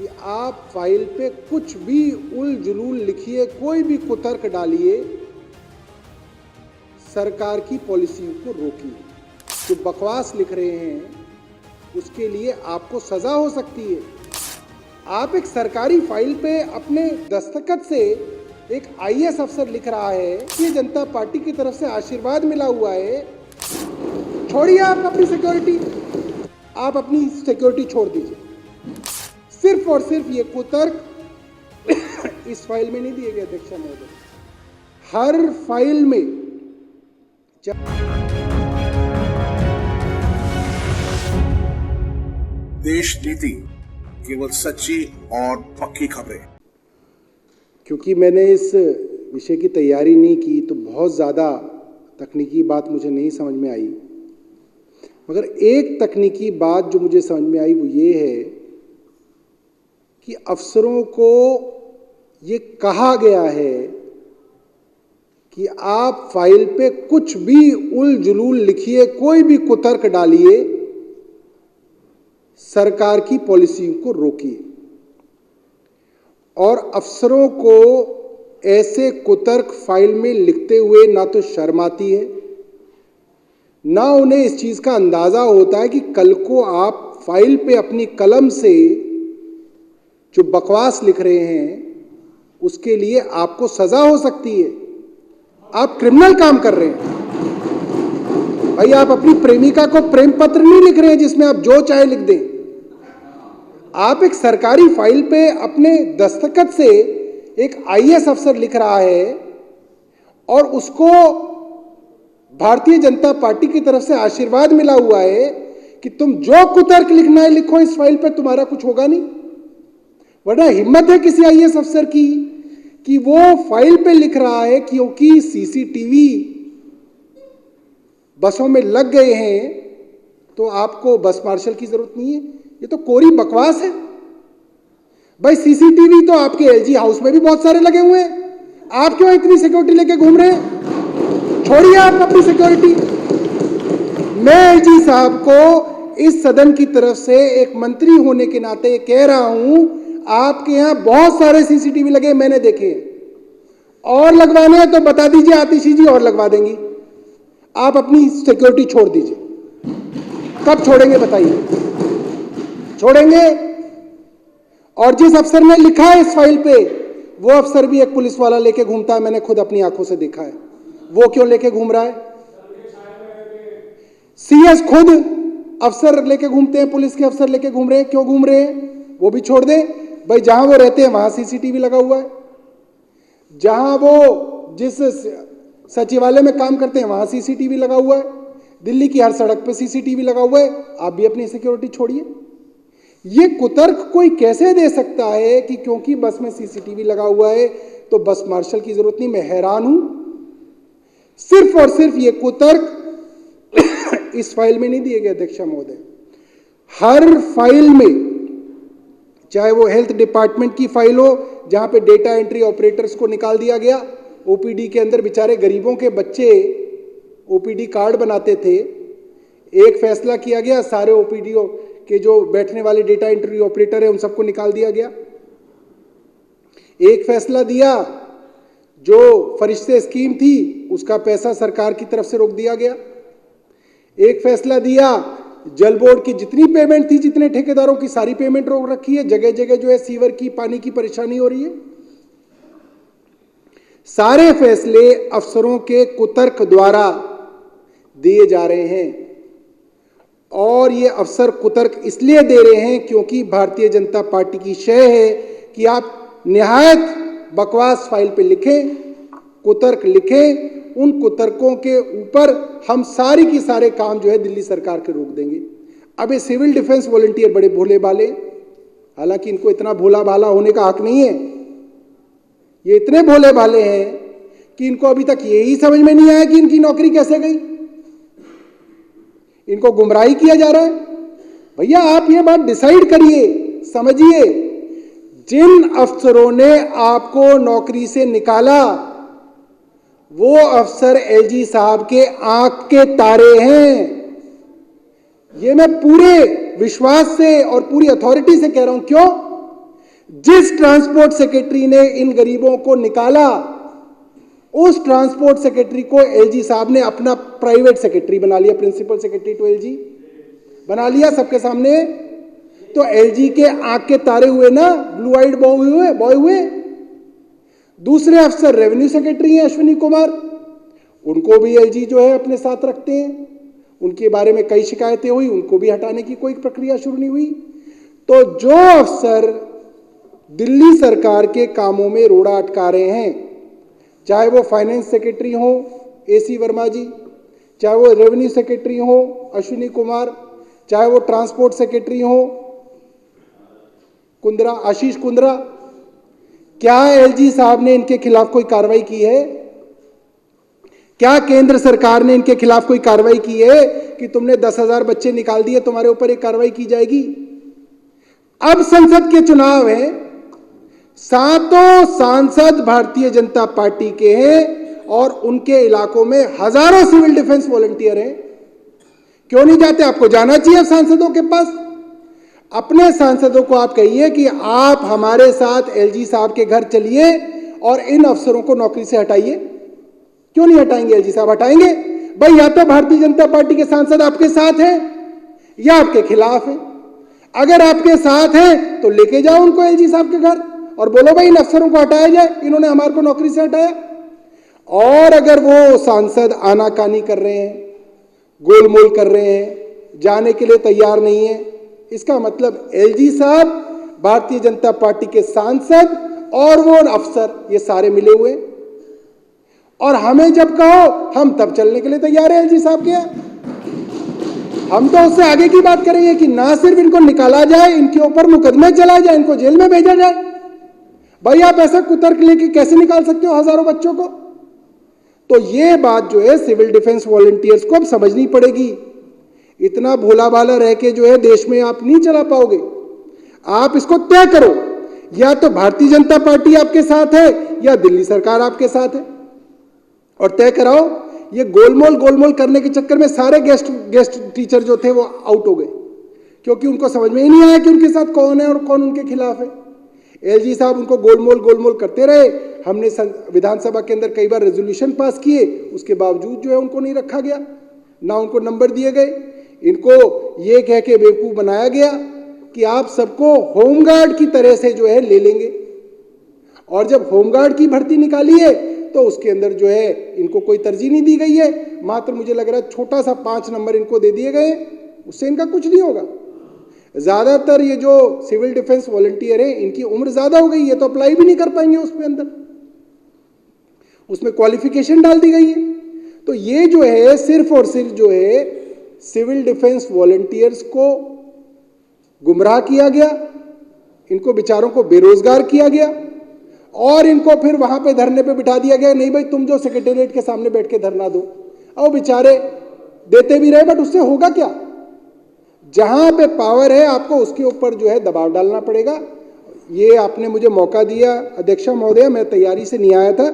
कि आप फाइल पे कुछ भी उल जुलूल लिखिए, कोई भी कुतर्क डालिए, सरकार की पॉलिसियों को रोकिए। जो बकवास लिख रहे हैं उसके लिए आपको सजा हो सकती है। आप एक सरकारी फाइल पे अपने दस्तखत से एक आईएएस अफसर लिख रहा है कि जनता पार्टी की तरफ से आशीर्वाद मिला हुआ है। छोड़िए आप अपनी सिक्योरिटी, आप अपनी सिक्योरिटी छोड़ दीजिए। सिर्फ और सिर्फ ये कुतर्क इस फाइल में नहीं दिए गए अध्यक्ष महोदय, हर फाइल में देश नीति केवल सच्ची और पक्की खबरें। क्योंकि मैंने इस विषय की तैयारी नहीं की तो बहुत ज़्यादा तकनीकी बात मुझे नहीं समझ में आई, मगर एक तकनीकी बात जो मुझे समझ में आई वो ये है कि अफसरों को ये कहा गया है कि आप फाइल पे कुछ भी उल जुलूल लिखिए, कोई भी कुतर्क डालिए, सरकार की पॉलिसियों को रोकिए। और अफसरों को ऐसे कुतर्क फाइल में लिखते हुए ना तो शर्म आती है, ना उन्हें इस चीज़ का अंदाज़ा होता है कि कल को आप फाइल पे अपनी कलम से जो बकवास लिख रहे हैं उसके लिए आपको सज़ा हो सकती है। आप क्रिमिनल काम कर रहे हैं भाई। आप अपनी प्रेमिका को प्रेम पत्र नहीं लिख रहे हैं जिसमें आप जो चाहे लिख दें। आप एक सरकारी फाइल पे अपने दस्तखत से एक आईएएस अफसर लिख रहा है और उसको भारतीय जनता पार्टी की तरफ से आशीर्वाद मिला हुआ है कि तुम जो कुतर्क लिखना है लिखो, इस फाइल पे तुम्हारा कुछ होगा नहीं। वरना हिम्मत है किसी आईएएस अफसर की कि वो फाइल पे लिख रहा है क्योंकि सीसीटीवी बसों में लग गए हैं तो आपको बस मार्शल की जरूरत नहीं है। ये तो कोरी बकवास है भाई। सीसीटीवी तो आपके एलजी हाउस में भी बहुत सारे लगे हुए हैं, आप क्यों इतनी सिक्योरिटी लेके घूम रहे हैं? छोड़िए आप अपनी सिक्योरिटी। मैं एलजी साहब को इस सदन की तरफ से एक मंत्री होने के नाते कह रहा हूं, आपके यहां बहुत सारे सीसीटीवी लगे, मैंने देखे। और लगवाने हैं तो बता दीजिए आतिशी जी, और लगवा देंगी। आप अपनी सिक्योरिटी छोड़ दीजिए। कब छोड़ेंगे बताइए? छोड़ेंगे। और जिस अफसर ने लिखा है इस फाइल पे, वो अफसर भी एक पुलिस वाला लेके घूमता है, मैंने खुद अपनी आंखों से देखा है। वो क्यों लेके घूम रहा है? सीएस खुद अफसर लेके घूमते हैं, पुलिस के अफसर लेके घूम रहे हैं, क्यों घूम रहे हैं? वो भी छोड़ दें भाई। जहां वो रहते हैं वहां सीसीटीवी लगा हुआ है, जहां वो जिस सचिवालय में काम करते हैं वहां सीसीटीवी लगा हुआ है, दिल्ली की हर सड़क पे सीसीटीवी लगा हुआ है। आप भी अपनी सिक्योरिटी छोड़िए। ये कुतर्क कोई कैसे दे सकता है कि क्योंकि बस में सीसीटीवी लगा हुआ है तो बस मार्शल की जरूरत नहीं? मैं हैरान हूं। सिर्फ और सिर्फ ये कुतर्क इस फाइल में नहीं दिए गए अध्यक्ष महोदय, हर फाइल में, चाहे वो हेल्थ डिपार्टमेंट की फाइल हो जहां पे डेटा एंट्री ऑपरेटर्स को निकाल दिया गया, ओपीडी के अंदर बेचारे गरीबों के बच्चे ओपीडी कार्ड बनाते थे, एक फैसला किया गया, सारे ओपीडी के जो बैठने वाले डेटा एंट्री ऑपरेटर है उन सबको निकाल दिया गया। एक फैसला दिया, जो फरिश्ते स्कीम थी उसका पैसा सरकार की तरफ से रोक दिया गया। एक फैसला दिया, जल बोर्ड की जितनी पेमेंट थी, जितने ठेकेदारों की सारी पेमेंट रोक रखी है। जगह जगह जो है सीवर की, पानी की परेशानी हो रही है। सारे फैसले अफसरों के कुतर्क द्वारा दिए जा रहे हैं। और ये अफसर कुतर्क इसलिए दे रहे हैं क्योंकि भारतीय जनता पार्टी की शय है कि आप निहायत बकवास फाइल पे लिखें, कुतर्क लिखें। उन कुतर्कों के ऊपर हम सारी की सारे काम जो है दिल्ली सरकार के रोक देंगे। अब ये सिविल डिफेंस वॉलंटियर बड़े भोले भाले, हालांकि इनको इतना भोला भाला होने का हक नहीं है। ये इतने भोले भाले हैं कि इनको अभी तक यही समझ में नहीं आया कि इनकी नौकरी कैसे गई। इनको गुमराही किया जा रहा है। भैया आप ये बात डिसाइड करिए, समझिए। जिन अफसरों ने आपको नौकरी से निकाला वो अफसर एलजी साहब के आंख के तारे हैं। ये मैं पूरे विश्वास से और पूरी अथॉरिटी से कह रहा हूं। क्यों? जिस ट्रांसपोर्ट सेक्रेटरी ने इन गरीबों को निकाला, उस ट्रांसपोर्ट सेक्रेटरी को एलजी साहब ने अपना प्राइवेट सेक्रेटरी बना लिया, प्रिंसिपल सेक्रेटरी टू एलजी बना लिया सबके सामने। तो एलजी के आंख के तारे हुए ना, ब्लू आइड बॉय हुए। दूसरे अफसर रेवेन्यू सेक्रेटरी हैं अश्विनी कुमार, उनको भी एलजी जो है अपने साथ रखते हैं। उनके बारे में कई शिकायतें हुई, उनको भी हटाने की कोई प्रक्रिया शुरू नहीं हुई। तो जो अफसर दिल्ली सरकार के कामों में रोड़ा अटका रहे हैं, चाहे वो फाइनेंस सेक्रेटरी हो एसी वर्मा जी, चाहे वो रेवेन्यू सेक्रेटरी हो अश्विनी कुमार, चाहे वो ट्रांसपोर्ट सेक्रेटरी हो कुंद्रा, आशीष कुंद्रा, क्या एलजी साहब ने इनके खिलाफ कोई कार्रवाई की है? क्या केंद्र सरकार ने इनके खिलाफ कोई कार्रवाई की है कि तुमने 10,000 बच्चे निकाल दिए, तुम्हारे ऊपर एक कार्रवाई की जाएगी? अब संसद के चुनाव है, सातों सांसद भारतीय जनता पार्टी के हैं और उनके इलाकों में हजारों सिविल डिफेंस वॉलंटियर हैं। क्यों नहीं जाते? आपको जाना चाहिए सांसदों के पास। अपने सांसदों को आप कहिए कि आप हमारे साथ एलजी साहब के घर चलिए और इन अफसरों को नौकरी से हटाइए। क्यों नहीं हटाएंगे? एलजी साहब हटाएंगे। भाई या तो भारतीय जनता पार्टी के सांसद आपके साथ हैं या आपके खिलाफ हैं। अगर आपके साथ हैं तो लेके जाओ उनको एलजी साहब के घर और बोलो भाई इन अफसरों को हटाया जाए, इन्होंने हमारे को नौकरी से हटाया। और अगर वो सांसद आनाकानी कर रहे हैं, गोलमोल कर रहे हैं, जाने के लिए तैयार नहीं है, इसका मतलब एलजी साहब, भारतीय जनता पार्टी के सांसद और वो अफसर ये सारे मिले हुए। और हमें जब कहो हम तब चलने के लिए तैयार है एलजी साहब के। हम तो उससे आगे की बात करेंगे कि ना सिर्फ इनको निकाला जाए, इनके ऊपर मुकदमे चलाया जाए, इनको जेल में भेजा जाए। भाई आप ऐसा कुतर्क लेके कैसे निकाल सकते हो हजारों बच्चों को? तो ये बात जो है सिविल डिफेंस वॉलंटियर्स को अब समझनी पड़ेगी। इतना भोला भाला रह के जो है देश में आप नहीं चला पाओगे। आप इसको तय करो, या तो भारतीय जनता पार्टी आपके साथ है या दिल्ली सरकार आपके साथ है, और तय कराओ। ये गोलमोल करने के चक्कर में सारे गेस्ट टीचर जो थे वो आउट हो गए, क्योंकि उनको समझ में ही नहीं आया कि उनके साथ कौन है और कौन उनके खिलाफ है। एलजी साहब उनको गोलमोल करते रहे। हमने विधानसभा के अंदर कई बार रेजोल्यूशन पास किए, उसके बावजूद जो है उनको नहीं रखा गया, ना उनको नंबर दिए गए। इनको ये कह के बेवकूफ बनाया गया कि आप सबको होमगार्ड की तरह से जो है ले लेंगे। और जब होमगार्ड की भर्ती निकाली है तो उसके अंदर जो है इनको कोई तरजीह नहीं दी गई है, मात्र मुझे लग रहा है छोटा सा 5 नंबर इनको दे दिए गए, उससे इनका कुछ नहीं होगा। ज्यादातर ये जो सिविल डिफेंस वॉलंटियर है इनकी उम्र ज्यादा हो गई है, तो अप्लाई भी नहीं कर पाएंगे उसके अंदर, उसमें क्वालिफिकेशन डाल दी गई है। तो ये जो है सिर्फ और सिर्फ जो है सिविल डिफेंस वॉलंटियर्स को गुमराह किया गया, इनको बेचारों को बेरोजगार किया गया और इनको फिर वहां पे धरने पे बिठा दिया गया। नहीं भाई तुम जो सेक्रेटेरिएट के सामने बैठ के धरना दो। अब बेचारे देते भी रहे, बट उससे होगा क्या? जहां पे पावर है आपको उसके ऊपर जो है दबाव डालना पड़ेगा। ये आपने मुझे मौका दिया अध्यक्षा महोदया, मैं तैयारी से नहीं आया था।